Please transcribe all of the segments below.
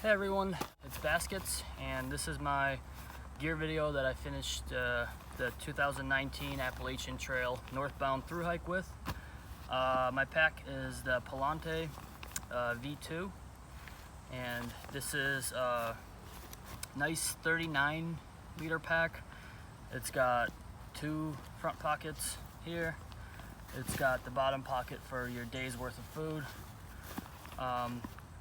Hey everyone, it's Velasquez, and this is my gear video that I finished the 2019 Appalachian Trail northbound through hike with. My pack is the Palante V2, and this is a nice 39 liter pack. It's got two front pockets here. It's got the bottom pocket for your day's worth of food.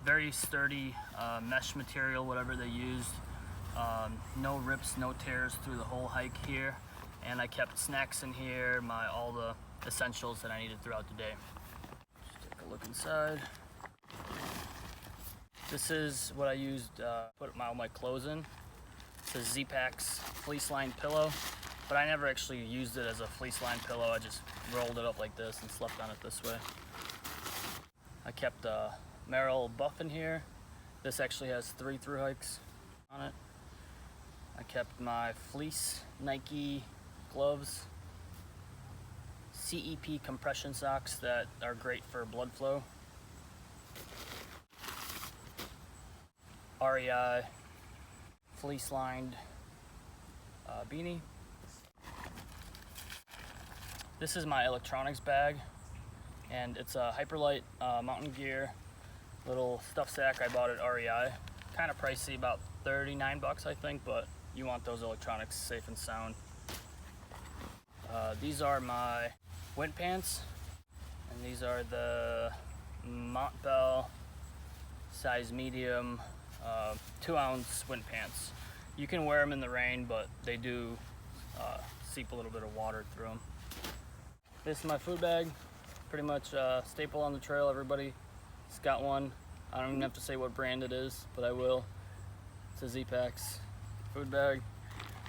Very sturdy mesh material, whatever they used. No rips, no tears through the whole hike here. And I kept snacks in here, all the essentials that I needed throughout the day. Just take a look inside. This is what I used to put all my clothes in. It's a Z-Packs fleece lined pillow, but I never actually used it as a fleece lined pillow. I just rolled it up like this and slept on it this way. I kept Merrell buff in here. This actually has 3 through hikes on it. I kept my fleece Nike gloves, CEP compression socks that are great for blood flow, REI fleece lined beanie. This is my electronics bag, and it's a Hyperlite Mountaingear little stuff sack I bought at REI. Kind of pricey, about 39 bucks I think, but you want those electronics safe and sound. These are my wind pants, and these are the Montbell size medium 2-ounce wind pants. You can wear them in the rain, but they do seep a little bit of water through them. This is my food bag, pretty much staple on the trail. Everybody's got one. I don't even have to say what brand it is, but I will. It's a Z-Packs food bag,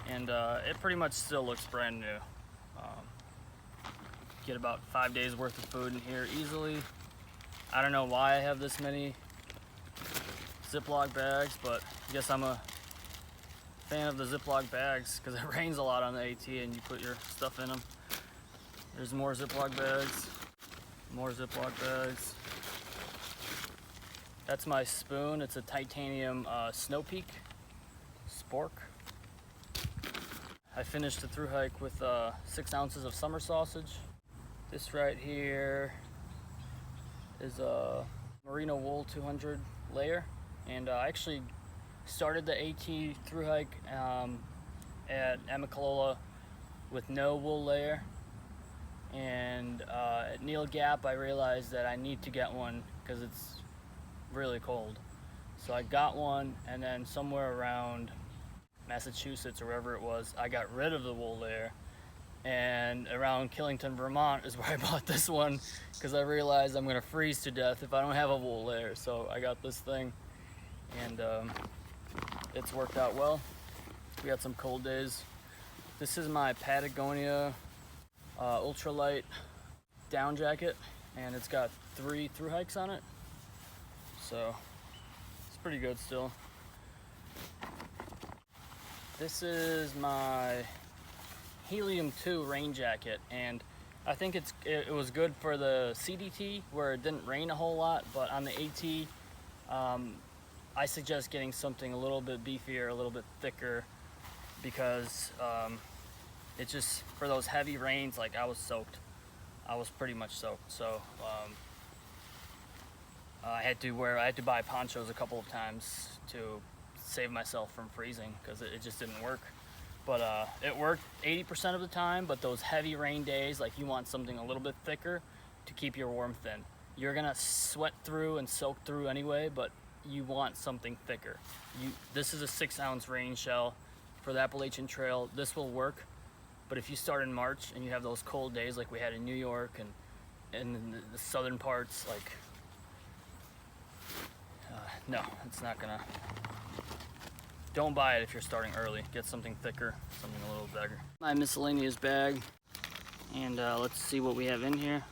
and it pretty much still looks brand new. Get about 5 days worth of food in here easily. I don't know why I have this many Ziploc bags, but I guess I'm a fan of the Ziploc bags because it rains a lot on the AT and you put your stuff in them. There's more Ziploc bags, more Ziploc bags. That's my spoon. It's a titanium Snow Peak spork. I finished the through hike with 6 ounces of summer sausage. This right here is a merino wool 200 layer, and I actually started the AT through hike at Amicalola with no wool layer, and at Neil Gap I realized that I need to get one because it's really cold. So I got one, and then somewhere around Massachusetts or wherever it was, I got rid of the wool layer, and around Killington, Vermont is where I bought this one because I realized I'm gonna freeze to death if I don't have a wool layer. So I got this thing, and it's worked out well. We had some cold days. This is my Patagonia ultralight down jacket, and it's got 3 through hikes on it, so it's pretty good still. This is my Helium 2 rain jacket, and I think it was good for the CDT where it didn't rain a whole lot, but on the AT I suggest getting something a little bit beefier, a little bit thicker, because it's just for those heavy rains. Like I was soaked. I was pretty much soaked, so I had to buy ponchos a couple of times to save myself from freezing because it just didn't work. But it worked 80% of the time, but those heavy rain days, like, you want something a little bit thicker to keep your warmth in. You're gonna sweat through and soak through anyway, but you want something thicker. This is a 6-ounce rain shell for the Appalachian Trail. This will work, but if you start in March and you have those cold days like we had in New York and in the southern parts, like, no, it's not gonna. Don't buy it if you're starting early. Get something thicker, something a little bigger. My miscellaneous bag, and let's see what we have in here.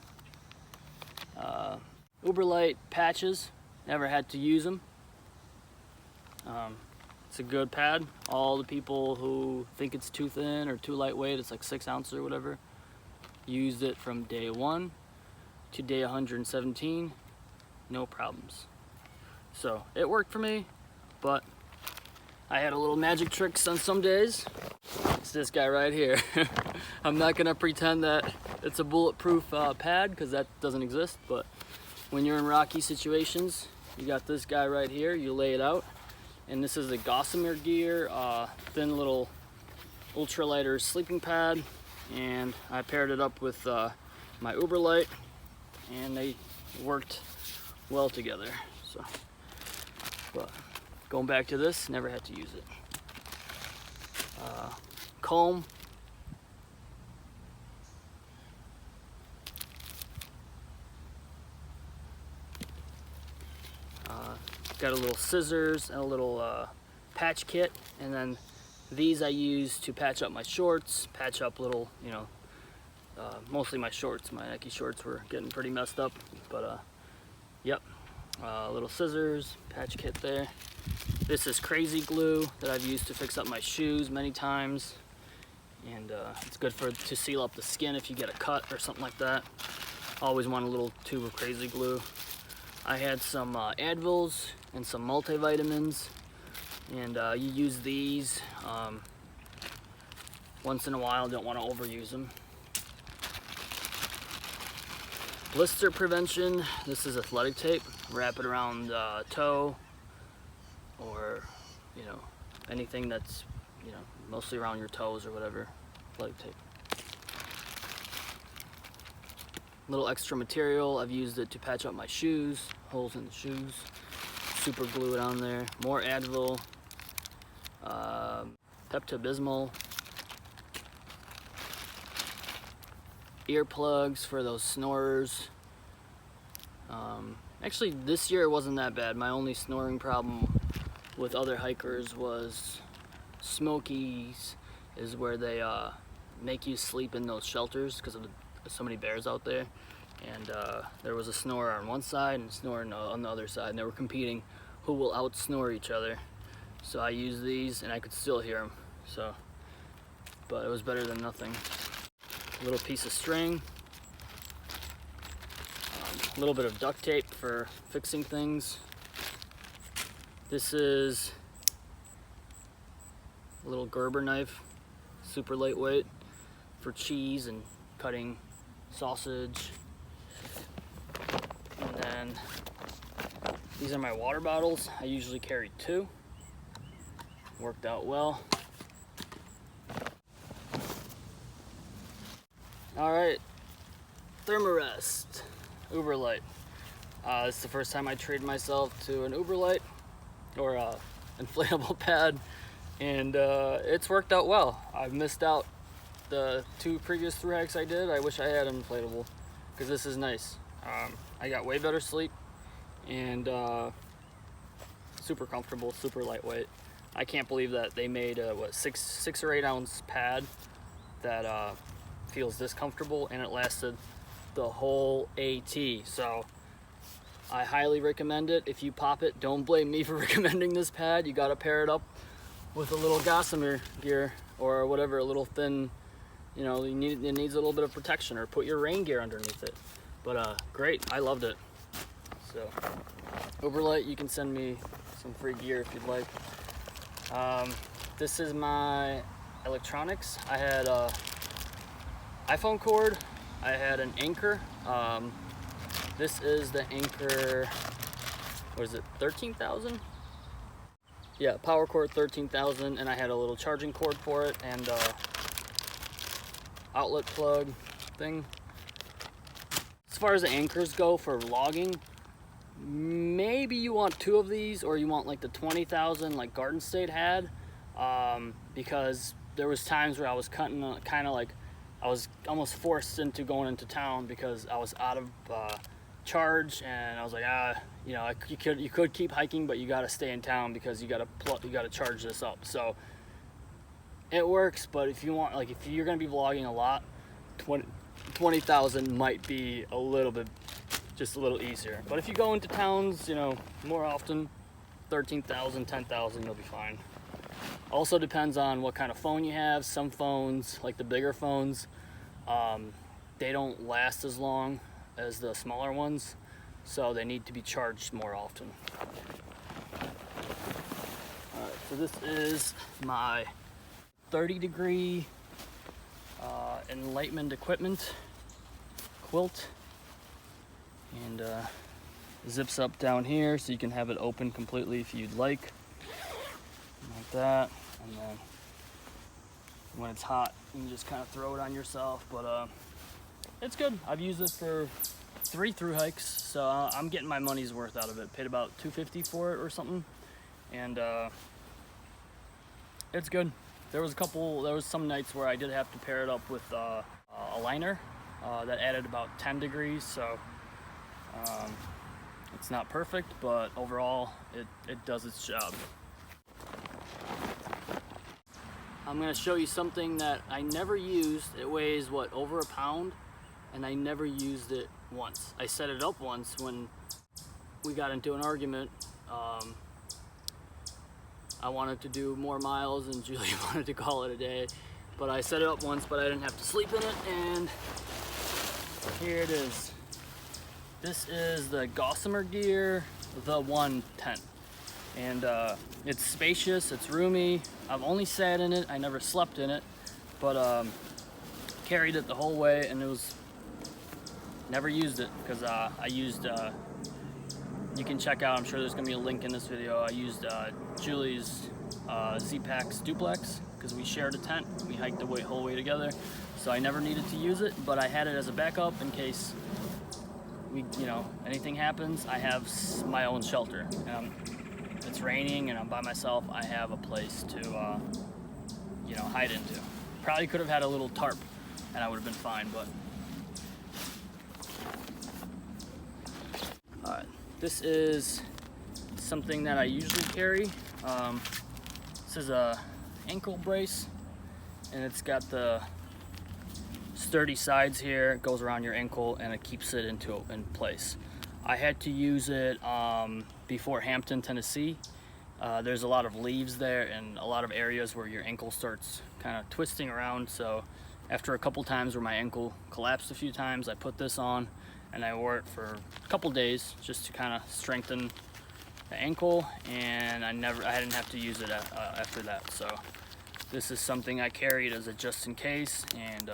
Uberlite patches. Never had to use them. It's a good pad. All the people who think it's too thin or too lightweight, it's like 6 ounces or whatever, used it from day 1 to day 117. No problems. So it worked for me. but I had a little magic tricks on some days. It's this guy right here. I'm not gonna pretend that it's a bulletproof pad, because that doesn't exist, but when you're in rocky situations, you got this guy right here, you lay it out, and this is a Gossamer Gear thin little ultralighter sleeping pad, and I paired it up with my Uberlite, and they worked well together. So, but going back to this, never had to use it. Comb. Got a little scissors and a little patch kit, and then these I use to patch up my shorts, patch up little, you know, mostly my shorts. My Nike shorts were getting pretty messed up, but yep, little scissors, patch kit there. This is crazy glue that I've used to fix up my shoes many times, and it's good to seal up the skin if you get a cut or something like that. Always want a little tube of crazy glue. I had some Advils and some multivitamins, and you use these once in a while. Don't want to overuse them. Blister prevention. This is athletic tape. Wrap it around the toe, or you know, anything that's, you know, mostly around your toes or whatever. Athletic tape. Little extra material. I've used it to patch up my shoes, holes in the shoes. Super glue it on there. More Advil, Pepto-Bismol, earplugs for those snorers. Actually, this year it wasn't that bad. My only snoring problem with other hikers was Smokies, is where they make you sleep in those shelters because of so many bears out there. And there was a snorer on one side and a snorer on the other side, and they were competing who will out-snore each other. So I used these, and I could still hear them. So, but it was better than nothing. A little piece of string, a little bit of duct tape for fixing things. This is a little Gerber knife, super lightweight, for cheese and cutting sausage. And then these are my water bottles. I usually carry 2. Worked out well. Alright, Thermarest Uberlite. It's the first time I treated myself to an Uberlite, or inflatable pad, and it's worked out well. I've missed out the 2 previous thru hikes I did. I wish I had an inflatable, because this is nice. I got way better sleep, and super comfortable, super lightweight. I can't believe that they made a 6 or 8 ounce pad that feels this comfortable, and it lasted the whole AT. So I highly recommend it. If you pop it, don't blame me for recommending this pad. You got to pair it up with a little Gossamer gear or whatever, a little thin, you know, it needs a little bit of protection, or put your rain gear underneath it. But great, I loved it. So Uberlite, you can send me some free gear if you'd like. This is my electronics. I had a iPhone cord. I had an Anchor. This is the Anchor, what is it, 13,000? Yeah, power cord 13,000, and I had a little charging cord for it, and outlet plug thing. As far as the anchors go for vlogging, maybe you want 2 of these, or you want like the 20,000 like Garden State had, because there was times where I was cutting kind of like, I was almost forced into going into town because I was out of charge, and I was like, you know, you could keep hiking, but you got to stay in town because you got to charge this up. So it works, but if you want, like, if you're gonna be vlogging a lot, 20,000 might be a little bit, just a little easier. But if you go into towns, you know, more often, 13,000, 10,000, you'll be fine. Also depends on what kind of phone you have. Some phones, like the bigger phones, they don't last as long as the smaller ones, so they need to be charged more often. So this is my 30-degree enlightenment equipment quilt, and zips up down here so you can have it open completely if you'd like that. And then when it's hot, you can just kind of throw it on yourself. But it's good. I've used it for 3 through hikes, so I'm getting my money's worth out of it. Paid about $250 for it or something, and it's good. There was some nights where I did have to pair it up with a liner that added about 10 degrees, so it's not perfect, but overall it does its job. I'm gonna show you something that I never used. It weighs, what, over a pound, and I never used it once. I set it up once when we got into an argument. I wanted to do more miles and Julie wanted to call it a day, but I set it up once, but I didn't have to sleep in it, and here it is. This is the Gossamer Gear, the 110. And it's spacious, it's roomy. I've only sat in it, I never slept in it, but carried it the whole way, and never used it because I used, you can check out, I'm sure there's gonna be a link in this video, I used Julie's Z-Packs duplex because we shared a tent. We hiked the whole way together, so I never needed to use it, but I had it as a backup in case anything happens. I have my own shelter. It's raining and I'm by myself, I have a place to hide into. Probably could have had a little tarp and I would have been fine, but alright, this is something that I usually carry. This is a ankle brace, and it's got the sturdy sides here. It goes around your ankle and it keeps it in place. I had to use it before Hampton, Tennessee. There's a lot of leaves there and a lot of areas where your ankle starts kind of twisting around, so after a couple times where my ankle collapsed a few times, I put this on and I wore it for a couple days just to kind of strengthen the ankle, and I didn't have to use it after that. So this is something I carried as a just in case, and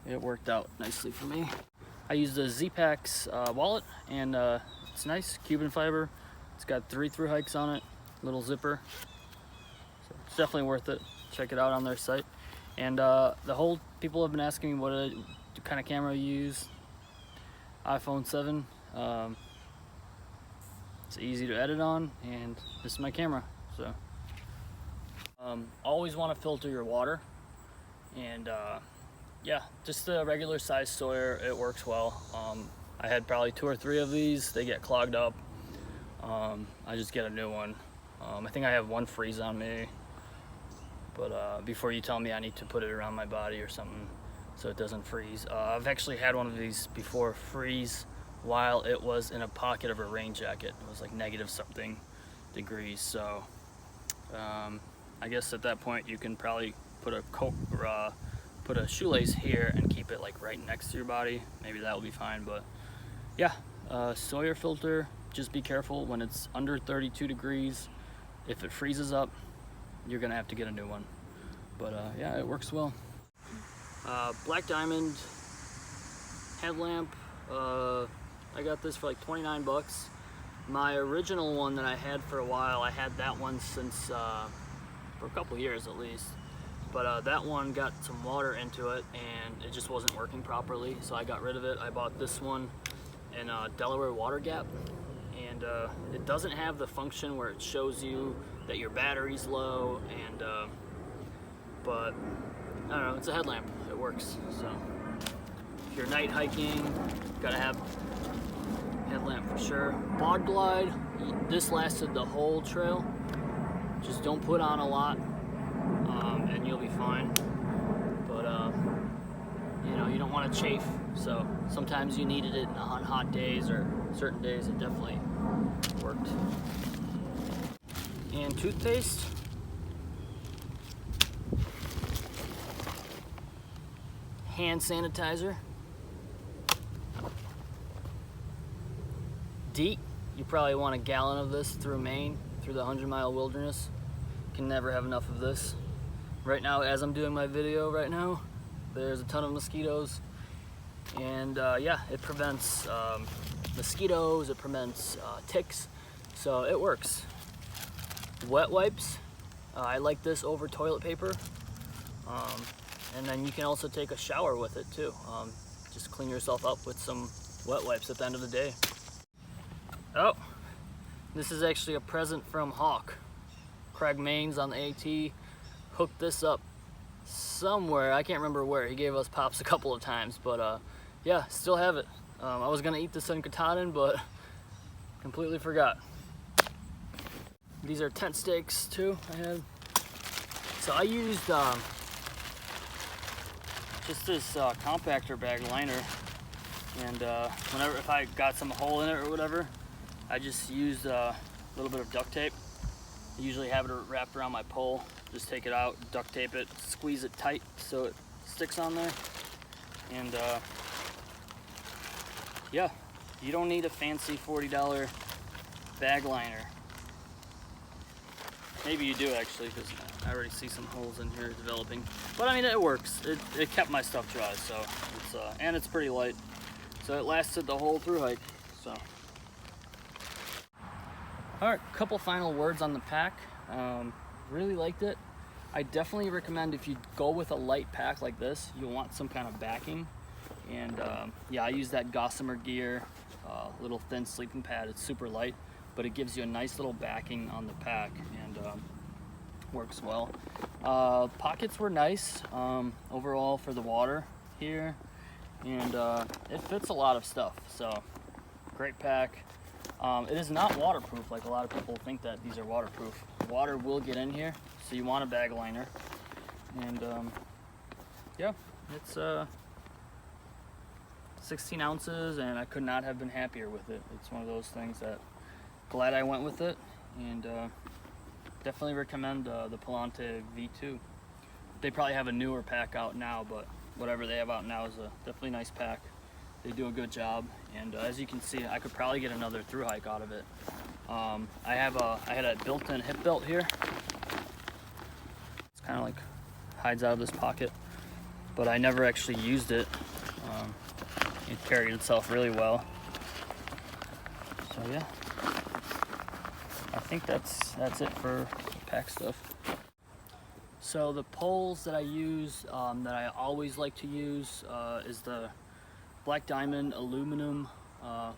it worked out nicely for me. I used the Z-Packs wallet, and it's nice, Cuban fiber. It's got 3 through hikes on it, little zipper. So it's definitely worth it. Check it out on their site. And people have been asking me what kind of camera you use. iPhone 7. It's easy to edit on, and this is my camera. So always want to filter your water, and yeah, just the regular size Sawyer, it works well. I had probably 2 or 3 of these. They get clogged up. I just get a new one. I think I have one freeze on me, but before you tell me I need to put it around my body or something so it doesn't freeze. I've actually had one of these before freeze while it was in a pocket of a rain jacket. It was like negative something degrees, so I guess at that point you can probably put a coat or put a shoelace here and keep it like right next to your body. Maybe that will be fine. But yeah, Sawyer filter, just be careful when it's under 32 degrees. If it freezes up, you're gonna have to get a new one. But yeah, it works well. Black Diamond headlamp, I got this for like 29 bucks. My original one that I had for a while, I had that one since for a couple years at least, but that one got some water into it and it just wasn't working properly, so I got rid of it. I bought this one in Delaware Water Gap, and it doesn't have the function where it shows you that your battery's low, and but I don't know, it's a headlamp, it works. So if you're night hiking, gotta have headlamp for sure. Bog Glide, this lasted the whole trail. Just don't put on a lot, and you'll be fine. But you don't want to chafe, so sometimes you needed it on hot days or certain days. It definitely worked. And toothpaste. Hand sanitizer. DEET, you probably want a gallon of this through Maine. through the 100-mile wilderness. Can never have enough of this. Right now, as I'm doing my video right now, there's a ton of mosquitoes, and yeah, it prevents mosquitoes, it prevents ticks, so it works. Wet wipes, I like this over toilet paper, and then you can also take a shower with it too. Just clean yourself up with some wet wipes at the end of the day. Oh, this is actually a present from Hawk. Craig Maines on the AT hooked this up somewhere, I can't remember where. He gave us pops a couple of times, but yeah, still have it. I was gonna eat this in Katahdin, but completely forgot. These are tent stakes too, I had. So I used just this compactor bag liner, and whenever, if I got some hole in it or whatever, I just used a little bit of duct tape. I usually have it wrapped around my pole. Just take it out, duct tape it, squeeze it tight so it sticks on there. And yeah, you don't need a fancy $40 bag liner. Maybe you do actually, because I already see some holes in here developing. But I mean, it works. It kept my stuff dry, so it's and it's pretty light, so it lasted the whole through hike. So, all right, couple final words on the pack. Really liked it. I definitely recommend, if you go with a light pack like this, you'll want some kind of backing. And yeah, I use that Gossamer Gear little thin sleeping pad. It's super light, but it gives you a nice little backing on the pack, and works well. Pockets were nice overall for the water here, and it fits a lot of stuff, so great pack. It is not waterproof like a lot of people think that these are waterproof. Water will get in here, so you want a bag liner. And yeah, it's 16 ounces, and I could not have been happier with it. It's one of those things that glad I went with it, and definitely recommend the Palante V2. They probably have a newer pack out now, but whatever they have out now is a definitely nice pack. They do a good job, and as you can see, I could probably get another through hike out of it. I had a built-in hip belt here. It's kind of like hides out of this pocket, but I never actually used it. It carried itself really well. So yeah, I think that's it for pack stuff. So the poles that I use, that I always like to use, is the Black Diamond aluminum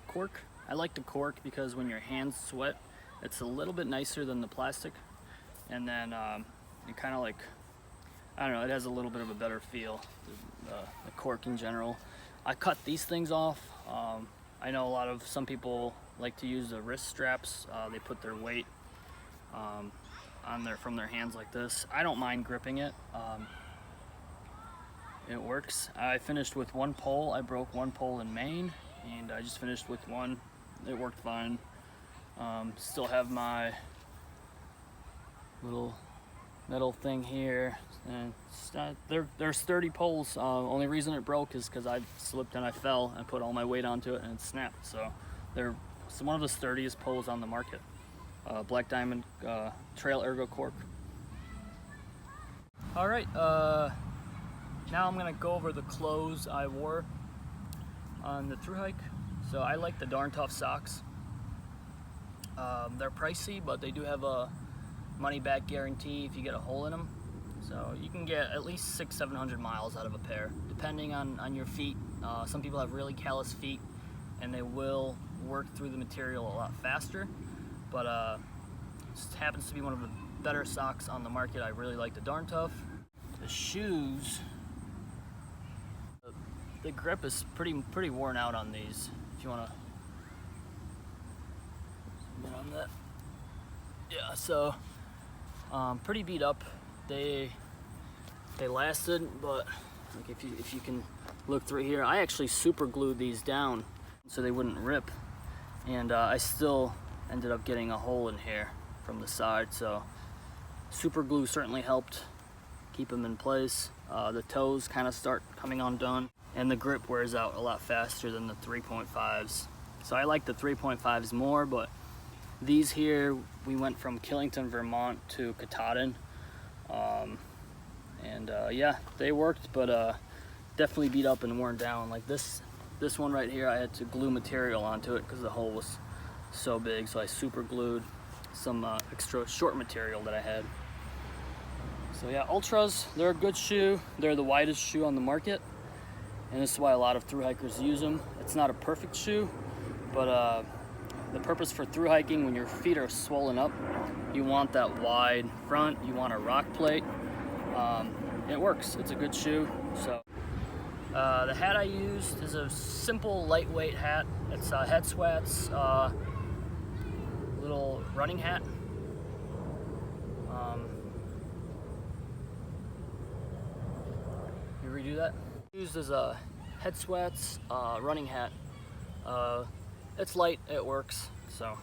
cork. I like the cork because when your hands sweat, it's a little bit nicer than the plastic, and then it kind of like, I don't know, it has a little bit of a better feel, the cork in general. I cut these things off. I know some people like to use the wrist straps. They put their weight from their hands like this. I don't mind gripping it. It works. I finished with one pole. I broke one pole in Maine, and I just finished with one. It worked fine. Still have my little metal thing here, and they're sturdy poles. Only reason it broke is because I slipped and I fell and put all my weight onto it, and it snapped. So they're one of the sturdiest poles on the market. Black Diamond Trail Ergo cork. All right. Now I'm gonna go over the clothes I wore on the through hike. So I like the Darn Tough socks. They're pricey, but they do have a money back guarantee if you get a hole in them. So you can get at least 600-700 miles out of a pair, depending on your feet. Some people have really callous feet, and they will work through the material a lot faster. But this happens to be one of the better socks on the market. I really like the Darn Tough. The shoes, the grip is pretty worn out on these. If you want to get on that, yeah. So pretty beat up. They lasted, but like if you can look through here, I actually super glued these down so they wouldn't rip, and I still ended up getting a hole in here from the side. So super glue certainly helped keep them in place. The toes kind of start coming undone, and the grip wears out a lot faster than the 3.5s. So I like the 3.5s more, but These here, we went from Killington, Vermont to Katahdin. Yeah, they worked, but definitely beat up and worn down. Like this one right here, I had to glue material onto it because the hole was so big, so I super glued some extra short material that I had. So yeah, Ultras, they're a good shoe. They're the widest shoe on the market, and this is why a lot of thru hikers use them. It's not a perfect shoe, but the purpose for thru hiking, when your feet are swollen up, you want that wide front, you want a rock plate. It works, it's a good shoe. So the hat I used is a simple lightweight hat. It's Head Sweats little running hat. You redo that? Used as a Head Sweats running hat. It's light, it works. So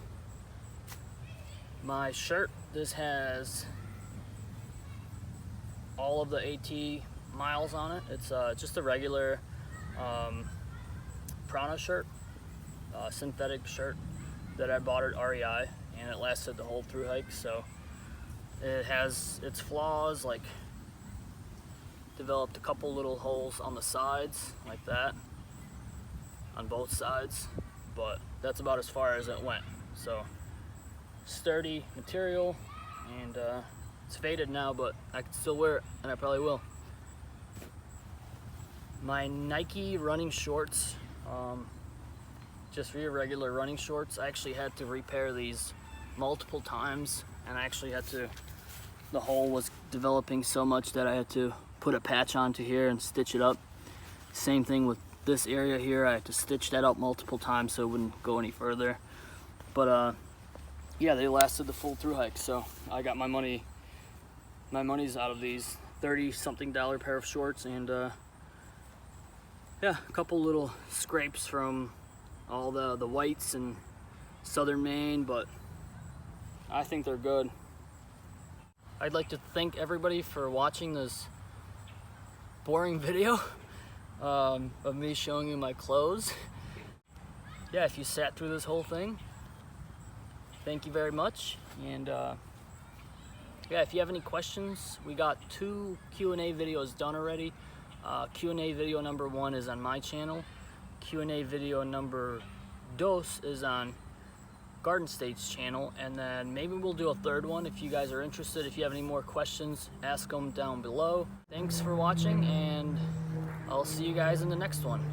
my shirt, this has all of the AT miles on it. It's just a regular Prana shirt, synthetic shirt that I bought at REI, and it lasted the whole thru hike. So it has its flaws, like developed a couple little holes on the sides like that on both sides, but that's about as far as it went. So sturdy material, and it's faded now, but I can still wear it, and I probably will. My Nike running shorts, just for your regular running shorts, I actually had to repair these multiple times, and I actually had to, the hole was developing so much that I had to put a patch onto here and stitch it up. Same thing with this area here, I had to stitch that up multiple times so it wouldn't go any further. But yeah, they lasted the full thru hike, so I got my money's out of these $30-something pair of shorts, and yeah, a couple little scrapes from all the whites in southern Maine, but I think they're good. I'd like to thank everybody for watching this boring video of me showing you my clothes. Yeah, if you sat through this whole thing, thank you very much. And yeah, if you have any questions, we got 2 Q&A videos done already. Q&A video number 1 is on my channel. Q&A video number 2 is on Garden State's channel, and then maybe we'll do a 3rd one if you guys are interested. If you have any more questions, ask them down below. Thanks for watching, and I'll see you guys in the next one.